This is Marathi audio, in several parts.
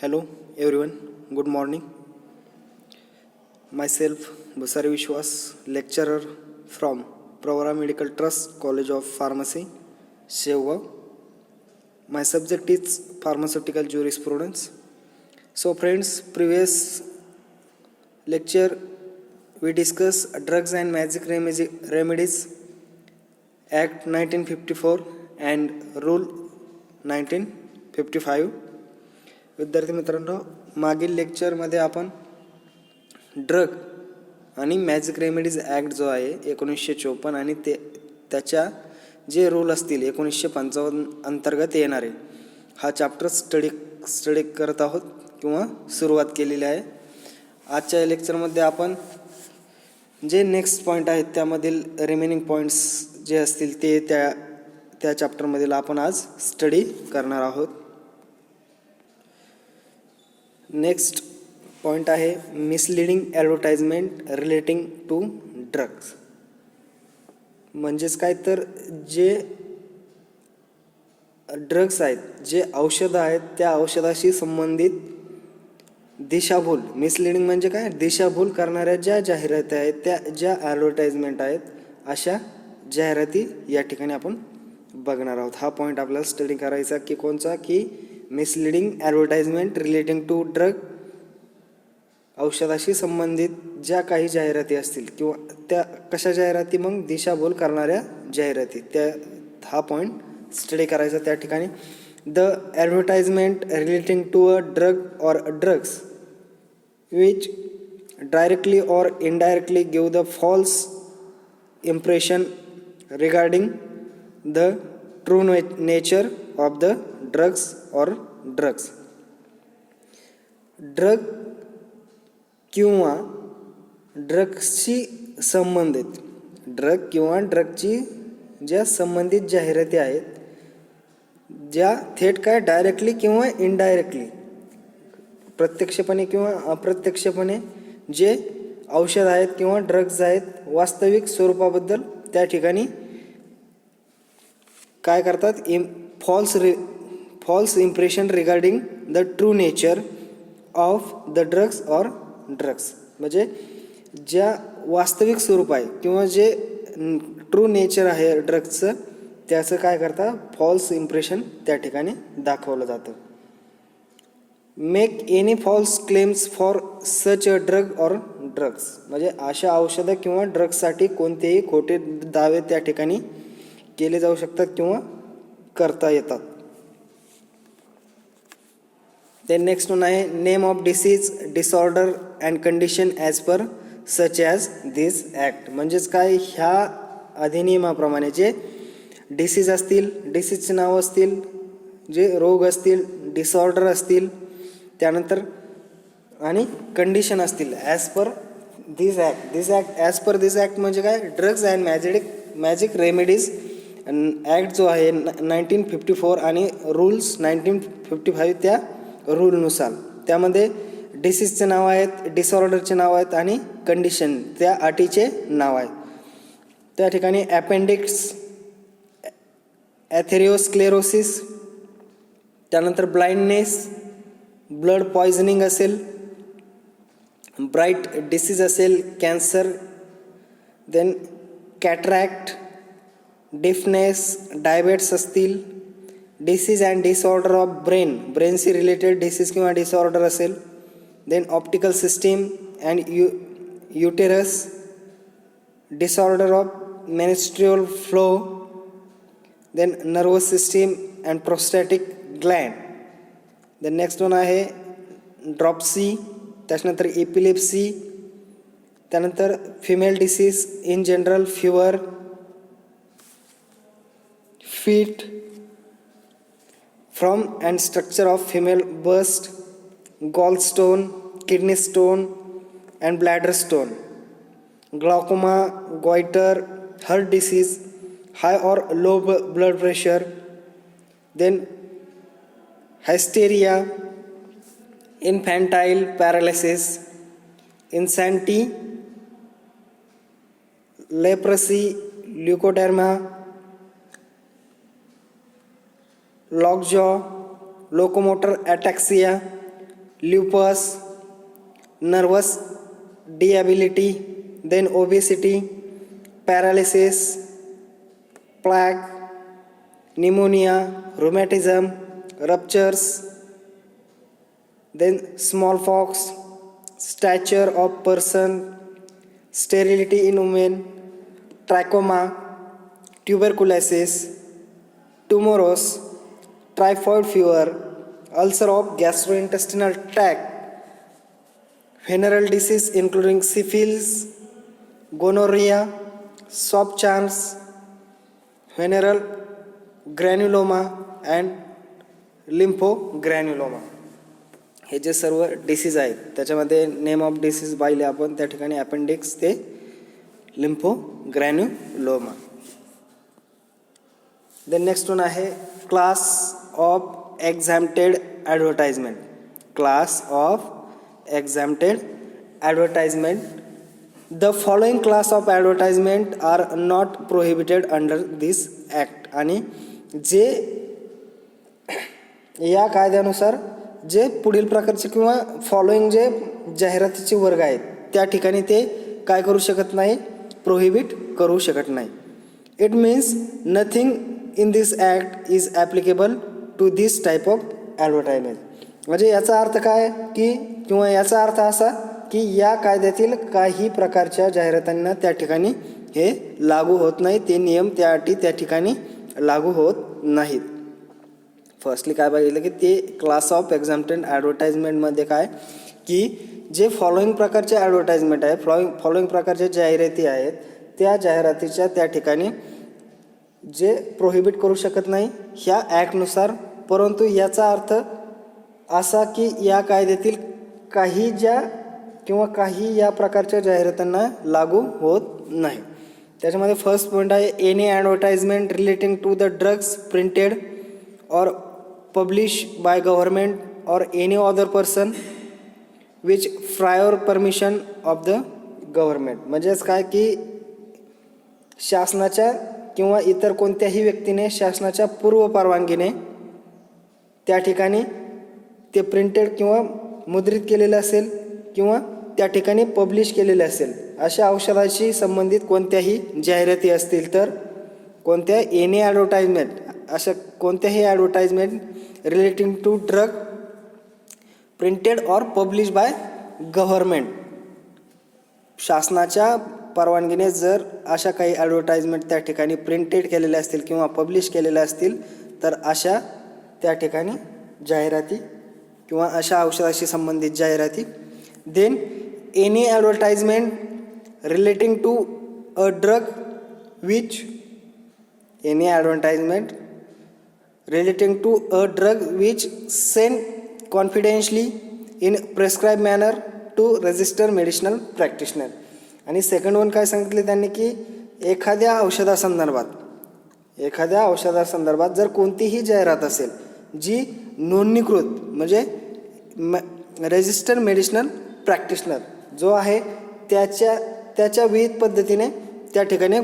Hello everyone, good morning. Myself Basari Vishwas, lecturer from Pravara Medical Trust, College of Pharmacy, Shewa. My subject is pharmaceutical jurisprudence. So friends, previous lecture we discussed Drugs and Magic Remedies Act 1954 and Rule 1955. विद्यार्थी मित्रांनो, मागील लेक्चरमध्ये आपण ड्रग आणि मॅजिक रेमेडीज ॲक्ट जो आहे 1954 आणि त्याच्या जे रूल असतील 1955 अंतर्गत येणारे हा चॅप्टर स्टडी करत आहोत किंवा सुरुवात केलेली आहे. आजच्या लेक्चरमध्ये आपण जे नेक्स्ट पॉईंट आहेत त्यामधील रिमेनिंग पॉईंट्स जे असतील ते त्या चॅप्टरमधील आपण आज स्टडी करणार आहोत. नेक्स्ट पॉईंट आहे misleading advertisement relating to drugs. म्हणजेच काय तर जे ड्रग्स आहेत, जे औषधं आहेत, त्या औषधाशी संबंधित दिशाभूल, मिसलिडिंग म्हणजे काय, दिशाभूल करणाऱ्या ज्या जाहिराती आहेत, त्या ज्या ॲडव्हर्टाइजमेंट आहेत, अशा जाहिराती या ठिकाणी आपण बघणार आहोत. हा पॉईंट आपल्याला स्टडी करायचा की कोणचा, की misleading advertisement relating to drug, औषधाशी संबंधित ज्या काही जाहिराती असतील किंवा त्या कशा जाहिराती, मग दिशाभूल करणाऱ्या जाहिराती, हा पॉईंट स्टडी करायचा त्या ठिकाणी. The advertisement relating to a drug or drugs which directly or indirectly give the false impression regarding the true nature of the drugs or drugs. Drug किंवा ड्रग्सची संबंधित ड्रग किंवा ड्रगची ज्या संबंधित जाहिराती आहेत, ज्या थेट काय डायरेक्टली किंवा इनडायरेक्टली, प्रत्यक्षपणे किंवा अप्रत्यक्षपणे जे औषध आहेत किंवा ड्रग्ज आहेत, वास्तविक स्वरूपाबद्दल त्या ठिकाणी काय करतात, false impression regarding the true nature of the drugs or drugs. म्हणजे ज्या वास्तविक स्वरूप आहे किंवा जे ट्रू नेचर आहे ड्रग्सचं, त्याचं काय करतात, फॉल्स इम्प्रेशन त्या ठिकाणी दाखवलं जातं. Make any false claims for such a drug or drugs. म्हणजे अशा औषधं किंवा ड्रग्ससाठी कोणतेही खोटे दावे त्या ठिकाणी केले जाऊ शकतात किंवा करता येतात. ते नेक्स्ट वन आहे name of disease, disorder and condition as per such as this act. म्हणजेच काय, ह्या अधिनियमाप्रमाणे जे डिसीज असतील, डिसीजचे नाव असतील, जे रोग असतील, डिसऑर्डर असतील, त्यानंतर आणि कंडिशन असतील, ॲज पर दिस ॲक्ट. ॲज पर दिस ॲक्ट म्हणजे काय, drugs and magic remedies act जो आहे 1954 आणि रूल्स 1955, त्या रूलनुसार त्यामध्ये डिसीजचे नाव आहेत, डिसऑर्डरचे नाव आहेत आणि कंडिशन त्या अटीचे नाव आहेत. त्या ठिकाणी अपेंडिक्स, ॲथेरिओस्क्लेरोसिस, त्यानंतर ब्लाइंडनेस, ब्लड पॉयझनिंग असेल, ब्राईट डिसीज असेल, cancer, then cataract, deafness, diabetes असतील, डिसीज अँड डिसऑर्डर ऑफ ब्रेनशी रिलेटेड डिसीज किंवा डिसऑर्डर असेल, then optical system and uterus, disorder of menstrual flow, then nervous system and prostatic gland. Then next one आहे ड्रॉप्सी, त्याच्यानंतर एपिलेप्सी, त्यानंतर female disease in general, fever, fit, from and structure of female bust, gall stone, kidney stone and bladder stone, glaucoma, goitre, heart disease, high or low blood pressure, then hysteria, infantile paralysis, insanity, leprosy, leukoderma, lockjaw, locomotor ataxia, lupus, nervous disability, then obesity, paralysis, plaque, pneumonia, rheumatism, ruptures, then smallpox, stature of person, sterility in women, trachoma, tuberculosis, tumors, typhoid fever, ulcer of gastrointestinal tract, venereal disease including syphilis, gonorrhea, soft chance, venereal granuloma and lymphoGranuloma. हे जे सर्व डिसीज आहेत त्याच्यामध्ये नेम ऑफ डिसीज पाहिले आपण त्या ठिकाणी अपेंडिक्स ते lymphoGranuloma. देन नेक्स्ट वन आहे class of exempted advertisement. Class of exempted advertisement. The following class of advertisement are not prohibited under this act. आणि जे या कायद्यानुसार जे पुढील प्रकारचे किंवा फॉलोइंग जे जाहिरातीचे वर्ग आहेत त्या ठिकाणी ते काय करू शकत नाही, प्रोहिबिट करू शकत नाही. It means nothing in this act is applicable to this type of advertisement. म्हणजे याचा अर्थ काय की किंवा याचा अर्थ असा की या कायद्यातील काही प्रकारच्या जाहिरातांना त्या ठिकाणी हे लागू होत नाही, ते नियम त्या अटी त्या ठिकाणी लागू होत नाहीत. फर्स्टली काय बघितलं की ते क्लास ऑफ एक्झॅम्प्टेड ॲडव्हर्टाइजमेंटमध्ये काय की जे फॉलोइंग प्रकारचे ॲडव्हर्टाइजमेंट आहे, फॉलोइंग प्रकारच्या जाहिराती आहेत त्या जाहिरातीच्या त्या ठिकाणी जे प्रोहिबिट करू शकत नाही ह्या ॲक्टनुसार. परंतु याचा अर्थ असा की या कायद्यातील काही ज्या किंवा काही या प्रकारच्या जाहिरातांना लागू होत नाही. त्याच्यामध्ये फर्स्ट पॉईंट आहे any advertisement relating to the drugs printed or publish by government or any other person which prior permission of the government. म्हणजेच काय की शासनाच्या किंवा इतर कोणत्याही व्यक्तीने शासनाच्या पूर्व परवानगीने त्या ठिकाणी ते प्रिंटेड किंवा मुद्रित केलेलं असेल किंवा त्या ठिकाणी पब्लिश केलेले असेल अशा औषधाशी संबंधित कोणत्याही जाहिराती असतील तर कोणत्या एनी ॲडव्हर्टाइजमेंट अशा कोणत्याही advertisement relating to drug printed or publish by government शासनाच्या परवानगीने जर अशा काही ॲडव्हर्टाइजमेंट त्या ठिकाणी प्रिंटेड केलेल्या असतील किंवा पब्लिश केलेल्या असतील तर अशा त्या ठिकाणी जाहिराती किंवा अशा औषधाशी संबंधित जाहिराती. Then any advertisement relating to a drug which any advertisement relating to a drug which sent confidentially in prescribed manner to registered medicinal practitioner. आणि सेकंड वन काय सांगितले त्यांनी की एखाद्या औषधासंदर्भात जर कोणतीही जाहिरात असेल जी नोंदणीकृत म्हणजे रजिस्टर्ड मेडिसिनल प्रॅक्टिशनर जो आहे त्याच्या विहित पद्धतीने त्या ठिकाणी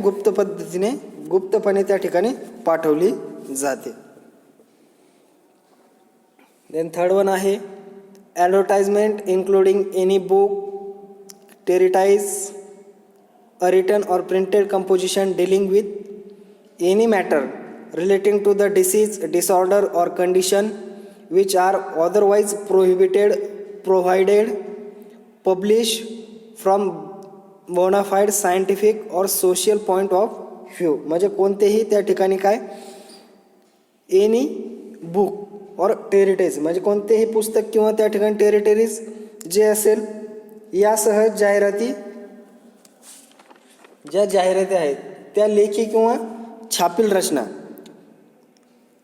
गुप्तपणे त्या ठिकाणी पाठवली जाते. देन थर्ड वन आहे advertisement including any book treatise a written or printed composition dealing with any matter relating to the disease disorder or condition which are otherwise prohibited provided publish from bona fide scientific or social point of view. म्हणजे कोणतेही त्या ठिकाणी काय एनी बुक और टेरिटरीज म्हणजे कोणतेही पुस्तक किंवा त्या ठिकाणी टेरिटरीज जे असेल यासह जाहिराती ज्या जाहिराती आहेत त्या लेखी किंवा छापील रचना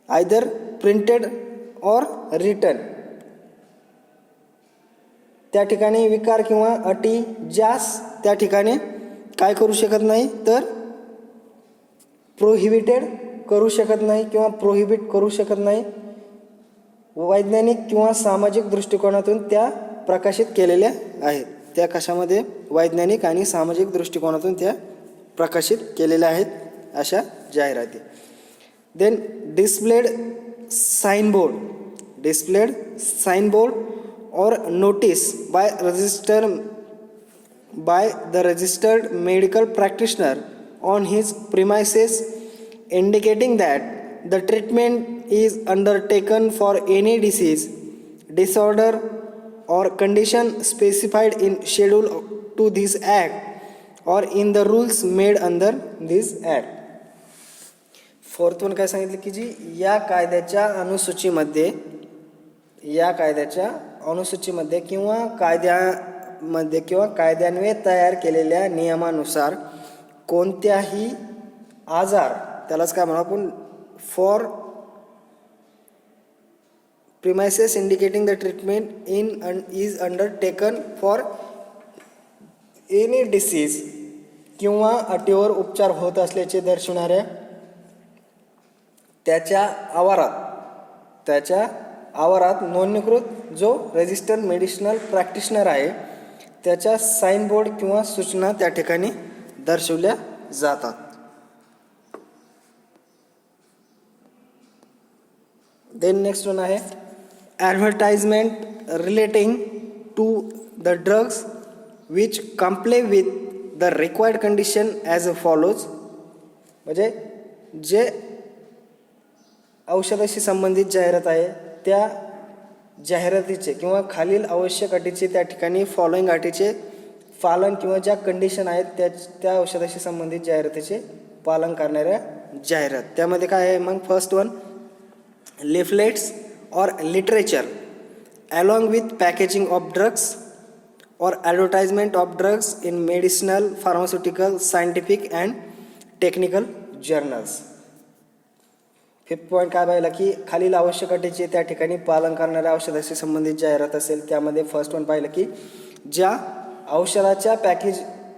आयदर प्रिंटेड और रिटन त्या ठिकाणी विकार किंवा अटी ज्यास त्या ठिकाणी काय करू शकत नाही तर प्रोहिबिटेड करू शकत नाही किंवा प्रोहिबिट करू शकत नाही. वैज्ञानिक किंवा सामाजिक दृष्टिकोनातून त्या प्रकाशित केलेल्या आहेत. त्या कशामध्ये वैज्ञानिक आणि सामाजिक दृष्टिकोनातून त्या प्रकाशित केलेल्या आहेत अशा जाहिराती. Then displayed signboard or notice by the registered medical practitioner on his premises indicating that the treatment is undertaken for any disease, disorder or condition specified in schedule to this act or in the rules made under this act. Fourth one काय सांगितलं की जी या कायद्याच्या अनुसूचीमध्ये किंवा कायद्यान्वये तयार केलेल्या नियमानुसार कोणत्याही आजार, त्यालाच काय म्हणू आपण, for premises indicating the treatment is undertaken for any disease किंवा अटीवर उपचार होत असल्याचे दर्शवणाऱ्या त्याच्या आवारात नोंदणीकृत जो रजिस्टर्ड मेडिसिनल प्रॅक्टिशनर आहे त्याच्या साइन बोर्ड किंवा सूचना त्या ठिकाणी दर्शवल्या जातात. देन नेक्स्ट वन आहे advertisement relating to the drugs which comply with the required condition as a follows. म्हणजे जे औषधाशी संबंधित जाहिरात आहे त्या जाहिरातीचे किंवा खालील आवश्यक अटीचे त्या ठिकाणी फॉलोइंग अटीचे पालन किंवा ज्या कंडिशन आहेत त्या औषधाशी संबंधित जाहिरातीचे पालन करणाऱ्या जाहिरात. त्यामध्ये काय आहे मग, first one leaflets or literature along with packaging of drugs or advertisement of drugs in medicinal, pharmaceutical, scientific and technical journals. Fifth point काय पाहिला की खालील आवश्यक अटीचे त्या ठिकाणी पालन करणाऱ्या औषधाशी संबंधित जाहिरात असेल. त्यामध्ये फर्स्ट वन पाहिलं की ज्या औषधाच्या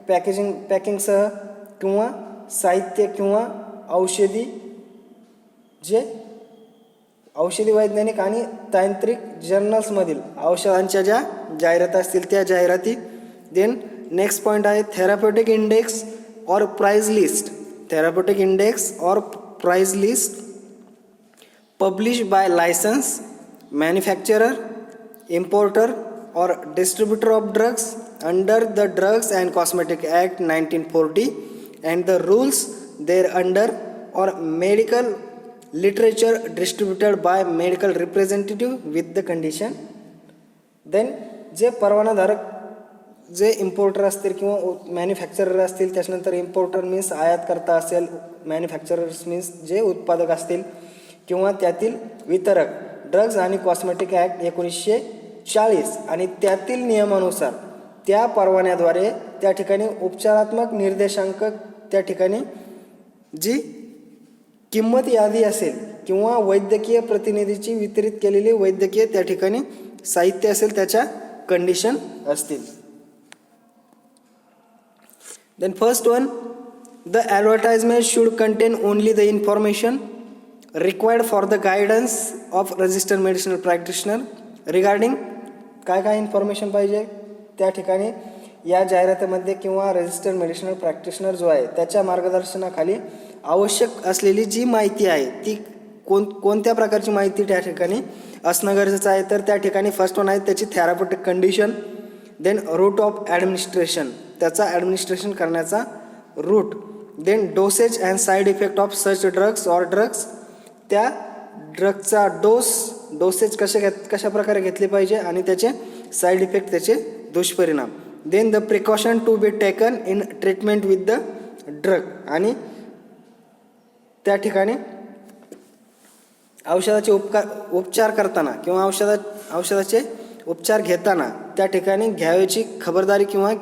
पॅकिंगसह किंवा साहित्य किंवा औषधी वैज्ञानिक आणि तांत्रिक जर्नल्समधील औषधांच्या ज्या जाहिराती असतील त्या जाहिराती. देन नेक्स्ट पॉईंट आहे थेराप्युटिक इंडेक्स और प्राइस लिस्ट. थेराप्युटिक इंडेक्स और price list published by license, manufacturer, importer or distributor of drugs under the Drugs and Cosmetic Act 1940 and the rules thereunder, or medical literature distributed by medical representative with the condition. Then जे परवानाधारक जे इम्पोर्टर असतील किंवा मॅन्युफॅक्चरर असतील, त्याच्यानंतर इम्पोर्टर मीन्स आयातकर्ता असेल, मॅन्युफॅक्चरर्स मीन्स जे उत्पादक असतील किंवा त्यातील वितरक, ड्रग्ज आणि कॉस्मेटिक ॲक्ट 1940 आणि त्यातील नियमानुसार त्या परवान्याद्वारे त्या ठिकाणी उपचारात्मक निर्देशांक, त्या ठिकाणी जी किंमत यादी असेल किंवा वैद्यकीय प्रतिनिधीची वितरित केलेली वैद्यकीय त्या ठिकाणी साहित्य असेल त्याच्या कंडिशन असतील. Then first one, the advertisement should contain only the information required for the guidance of registered medicinal practitioner regarding काय इन्फॉर्मेशन पाहिजे त्या ठिकाणी या जाहिरातीमध्ये किंवा रजिस्टर्ड मेडिसिनल प्रॅक्टिशनर जो आहे त्याच्या मार्गदर्शनाखाली आवश्यक असलेली जी माहिती आहे ती कोणत्या प्रकारची माहिती त्या ठिकाणी असणं गरजेचं आहे. तर त्या ठिकाणी फर्स्ट वन आहे त्याची therapeutic condition. Then route of administration, त्याचा ॲडमिनिस्ट्रेशन करण्याचा route. Then dosage and side effect of such drugs or drugs, त्या ड्रगचा डोसेज कशा प्रकारे घेतले पाहिजे आणि त्याचे साईड इफेक्ट, त्याचे दुष्परिणाम. Then the precaution to be taken in treatment with the drug, आणि त्या ठिकाणी औषधाचे उपचार करताना किंवा औषधाचे उपचार घेताना त्या ठिकाणी घ्यावयाची खबरदारी किंवा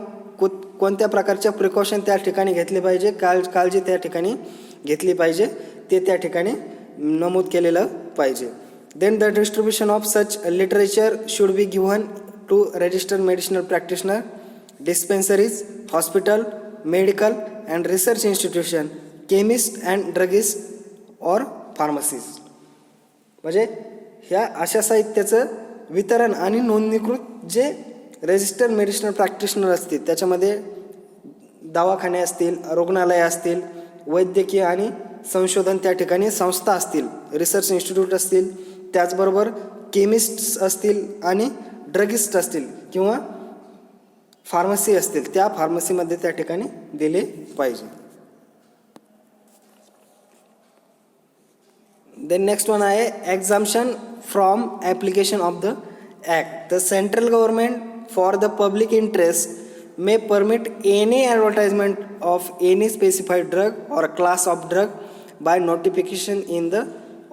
कोणत्या प्रकारच्या प्रिकॉशन त्या ठिकाणी घेतली पाहिजे, काळजी त्या ठिकाणी घेतली पाहिजे ते त्या ठिकाणी नमूद केलेलं पाहिजे. Then the distribution of such literature should be given to registered medicinal practitioner, dispensaries, hospital, medical and research institution, chemist and druggist or pharmacist. म्हणजे ह्या अशा साहित्याचं वितरण आणि नोंदणीकृत जे रजिस्टर्ड मेडिसिनल प्रॅक्टिशनर असतील त्याच्यामध्ये दवाखाने असतील, रुग्णालय असतील, वैद्यकीय आणि संशोधन त्या ठिकाणी संस्था असतील, रिसर्च इन्स्टिट्यूट असतील, त्याचबरोबर केमिस्ट्स असतील आणि ड्रगिस्ट असतील किंवा फार्मसी असतील त्या फार्मसीमध्ये त्या ठिकाणी दिले पाहिजे. देन नेक्स्ट वन आहे exemption from application of the act. The central government for the public interest may permit any advertisement of any specified drug or class of drug by notification in the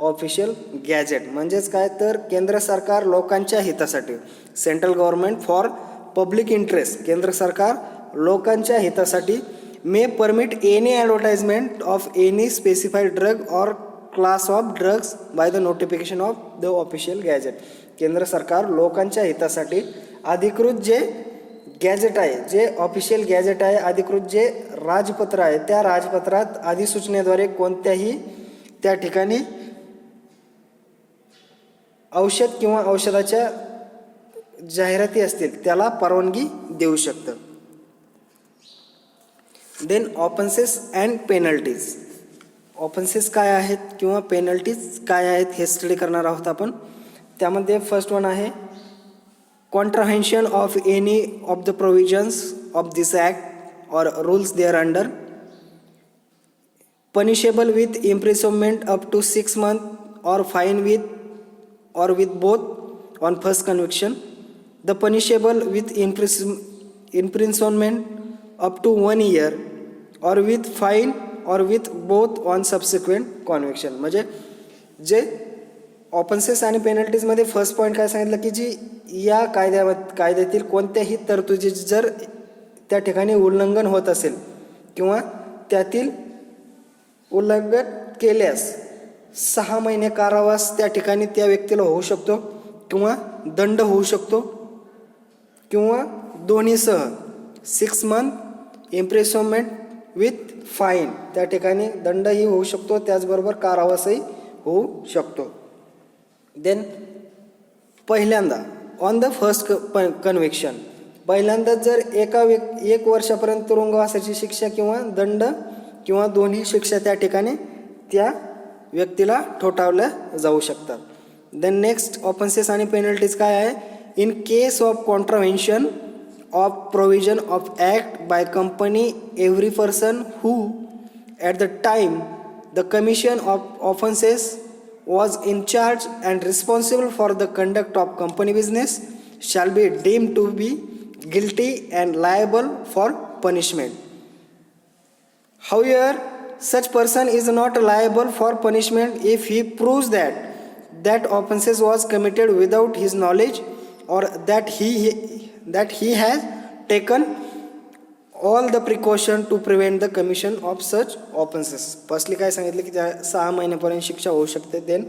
official gazette. म्हणजेच काय तर केंद्र सरकार लोकांच्या हितासाठी, central government for public interest, केंद्र सरकार लोकांच्या हितासाठी may permit any advertisement of any specified drug or class of drugs by the notification of the official gazette. केंद्र सरकार लोकांच्या हितासाठी अधिकृत जे गॅजेट आहे, जे ऑफिशियल गॅजेट आहे, अधिकृत जे राजपत्र आहे, त्या राजपत्रात अधिसूचनेद्वारे कोणत्याही त्या ठिकाणी औषध किंवा औषधाच्या जाहिराती असतील त्याला परवानगी देऊ शकतं. Then offences and penalties. Offences काय आहेत किंवा पेनल्टीज काय आहेत हे स्टडी करणार आहोत आपण. त्यामध्ये फर्स्ट वन आहे contravention of any of the provisions of this act or rules thereunder, punishable with imprisonment up to 6 months or fine with both on first conviction. The punishable with imprisonment up to 1 year or with fine or with both on subsequent conviction. म्हणजे जे ऑफेन्सेस आणि पेनल्टीजमध्ये फर्स्ट पॉईंट काय सांगितलं की जी या कायद्यातील कोणत्याही तरतुदीचे जर त्या ठिकाणी उल्लंघन होत असेल किंवा त्यातील उल्लंघन केल्यास 6 महिने कारावास त्या ठिकाणी त्या व्यक्तीला होऊ शकतो किंवा दंड होऊ शकतो किंवा दोन्हीसह 6 मंथ इम्प्रिसनमेंट विथ फाईन, त्या ठिकाणी दंडही होऊ शकतो, त्याचबरोबर कारावासही होऊ शकतो. देन पहिल्यांदा ऑन द फर्स्ट कन्व्हिक्शन, पहिल्यांदा जर 1 वर्षापर्यंत तुरुंगवासाची शिक्षा किंवा दंड किंवा दोन्ही शिक्षा त्या ठिकाणी त्या व्यक्तीला ठोठावल्या जाऊ शकतात. देन नेक्स्ट ऑफेन्सेस आणि पेनल्टीज काय आहे. In case of contravention of provision of act by company every person who at the time the commission of offences was in charge and responsible for the conduct of company business shall be deemed to be guilty and liable for punishment. However, such person is not liable for punishment if he proves that offenses was committed without his knowledge or that he has taken all the precaution to prevent the commission of such offenses. Firstly काय सांगितलं की त्या 6 महिन्यापर्यंत शिक्षा होऊ शकते, देन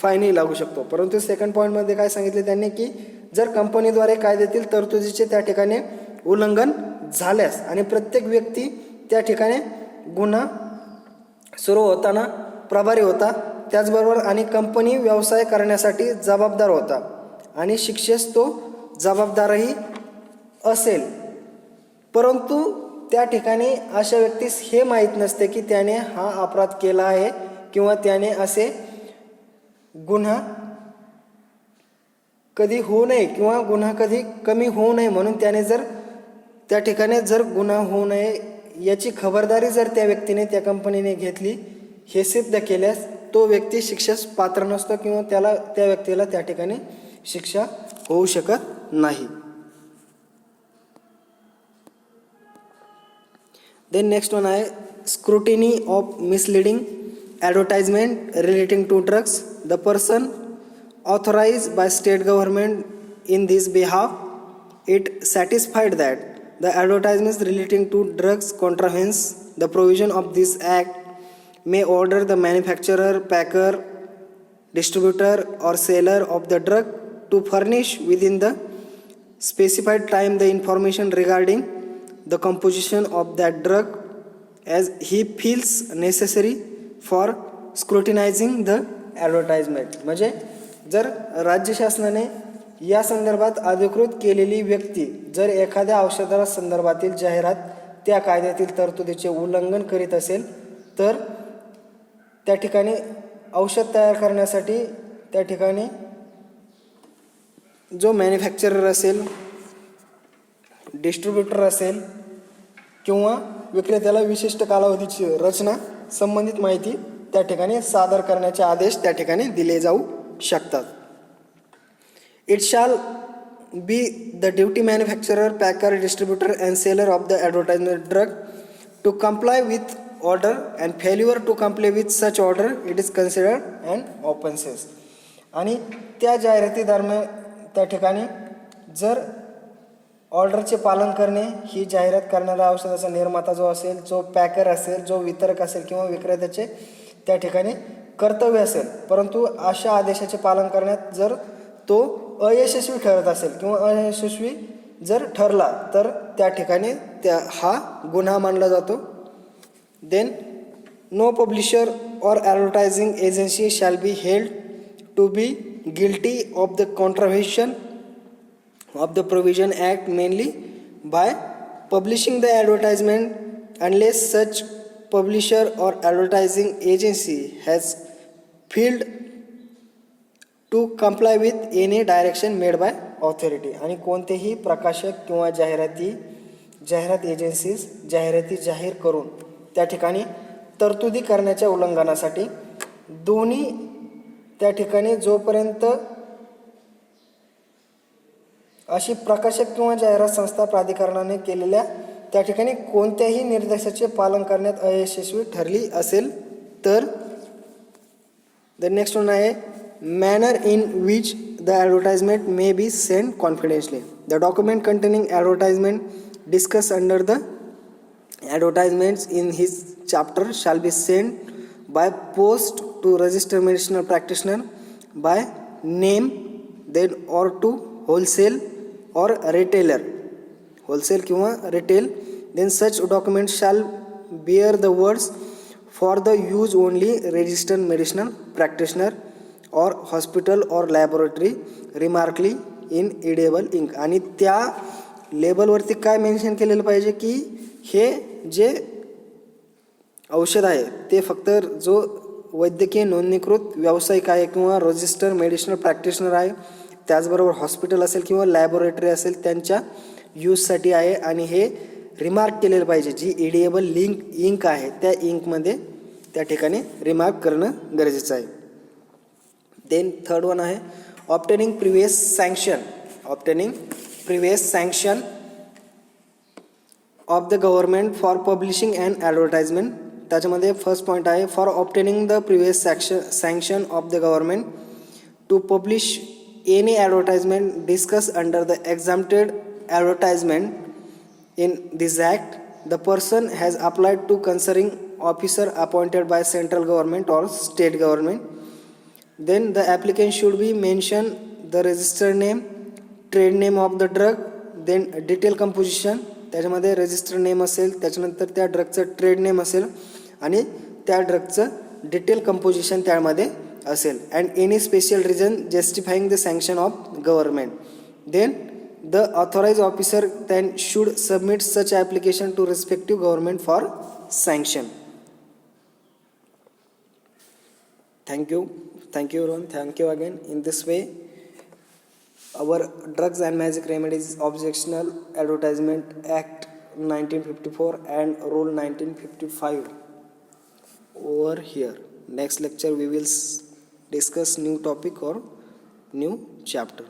फाईनही लागू शकतो. परंतु सेकंड पॉईंटमध्ये काय सांगितले त्यांनी की जर कंपनीद्वारे कायद्यातील तरतुदीचे त्या ठिकाणी उल्लंघन झाल्यास आणि प्रत्येक व्यक्ती त्या ठिकाणी गुन्हा सुरू होताना प्रभारी होता, त्याचबरोबर आणि कंपनी व्यवसाय करण्यासाठी जबाबदार होता आणि शिक्षेस तो जबाबदारही असेल, परंतु त्या ठिकाणी अशा व्यक्तीस हे माहीत नसते की त्याने हा अपराध केला आहे किंवा त्याने असे गुन्हा कधी होऊ नये किंवा गुन्हा कधी कमी होऊ नये म्हणून त्याने जर त्या ठिकाणी जर गुन्हा होऊ नये याची खबरदारी जर त्या व्यक्तीने त्या कंपनीने घेतली हे सिद्ध केल्यास तो व्यक्ती शिक्षेस पात्र नसतो किंवा त्या व्यक्तीला त्या ठिकाणी शिक्षा होऊ शकत नाही. Then next one आहे scrutiny of misleading advertisement relating to drugs. The person authorized by state government in this behalf, it satisfied that the advertisements relating to drugs contravenes the provision of this act, may order the manufacturer, packer, distributor or seller of the drug to furnish within the specified time the information regarding the composition of that drug as he feels necessary for scrutinizing the advertisement. म्हणजे जर राज्य शासनाने या संदर्भात अधिकृत केलेली व्यक्ती जर एखाद्या औषधा संदर्भातील जाहिरात त्या कायद्यातील तरतुदीचे उल्लंघन करीत असेल तर त्या ठिकाणी औषध तयार करण्यासाठी त्या ठिकाणी जो मॅन्युफॅक्चरर असेल, डिस्ट्रीब्युटर असेल किंवा विक्रेत्याला विशिष्ट कालावधीची रचना संबंधित माहिती त्या ठिकाणी सादर करण्याचे आदेश त्या ठिकाणी दिले जाऊ शकतात. It shall be the duty manufacturer, packer, distributor and seller of the advertisement drug to comply with order and failure to comply with such order it is considered and offences. आणि त्या जाहिराती दरम्यान त्या ठिकाणी जर ऑर्डरचे पालन करणे ही जाहिरात करणारा औषधाचा निर्माता जो असेल, जो पॅकर असेल, जो वितरक असेल किंवा विक्रेत्याचे त्या ठिकाणी कर्तव्य असेल, परंतु अशा आदेशाचे पालन करण्यात जर तो अयशस्वी ठरत असेल किंवा अयशस्वी जर ठरला तर त्या ठिकाणी हा गुन्हा मानला जातो. Then no publisher or advertising agency shall be held to be guilty of the contravention of the Provision Act mainly by publishing the advertisement unless such publisher or advertising agency has failed to comply with any direction made by authority. आणि कोणतेही प्रकाशक किंवा जाहिरात एजन्सीज जाहिराती जाहीर करून त्या ठिकाणी तरतुदी करण्याच्या उल्लंघनासाठी दोन्ही त्या ठिकाणी जोपर्यंत अशी प्रकाशक किंवा जाहिरात संस्था प्राधिकरणाने केलेल्या त्या ठिकाणी कोणत्याही निर्देशाचे पालन करण्यात अयशस्वी ठरली असेल तर. द नेक्स्ट वन आहे manner in which the advertisement may be send confidentially. The document containing advertisement discuss under the advertisements in his chapter shall be send by post to registered medicinal practitioner by name then or to wholesale or retailer, wholesale किंवा retail. Then such document shall bear the words for the use only registered medicinal practitioner or hospital or laboratory remarkably in edible ink. आणि त्या लेबलवरती काय मेन्शन केलेलं पाहिजे की हे जे औषध आहे ते फक्त जो वैद्यकीय नोंदणीकृत व्यावसायिक आहे किंवा रजिस्टर्ड मेडिसिनल प्रॅक्टिशनर आहे, त्याचबरोबर हॉस्पिटल असेल किंवा लॅबोरेटरी असेल त्यांच्या यूजसाठी आहे. आणि हे रिमार्क केलेलं पाहिजे, जी इडिएबल इंक आहे त्या इंकमध्ये त्या ठिकाणी रिमार्क करणं गरजेचं आहे. देन थर्ड वन आहे obtaining previous sanction of the government for publishing and advertisement. त्याच्यामध्ये फर्स्ट पॉईंट आहे for obtaining the previous sanction of the government to publish any advertisement discussed under the exempted advertisement in this act the person has applied to concerning officer appointed by central government or state government. Then the applicant should be mention the registered name, trade name of the drug, then detail composition. त्याच्यामध्ये रजिस्टर्ड नेम असेल, त्याच्यानंतर त्या ड्रगचं ट्रेड नेम असेल आणि त्या ड्रगचं डिटेल कंपोजिशन त्यामध्ये असेल. And any special reason justifying the sanction of government. Then the authorise officer then should submit such application to respective government for sanction. Thank you everyone. Thank you again. In this way our Drugs and Magic Remedies Objectionable Advertisement Act 1954 and Rule 1955 over here. Next lecture we will discuss new topic or new chapter.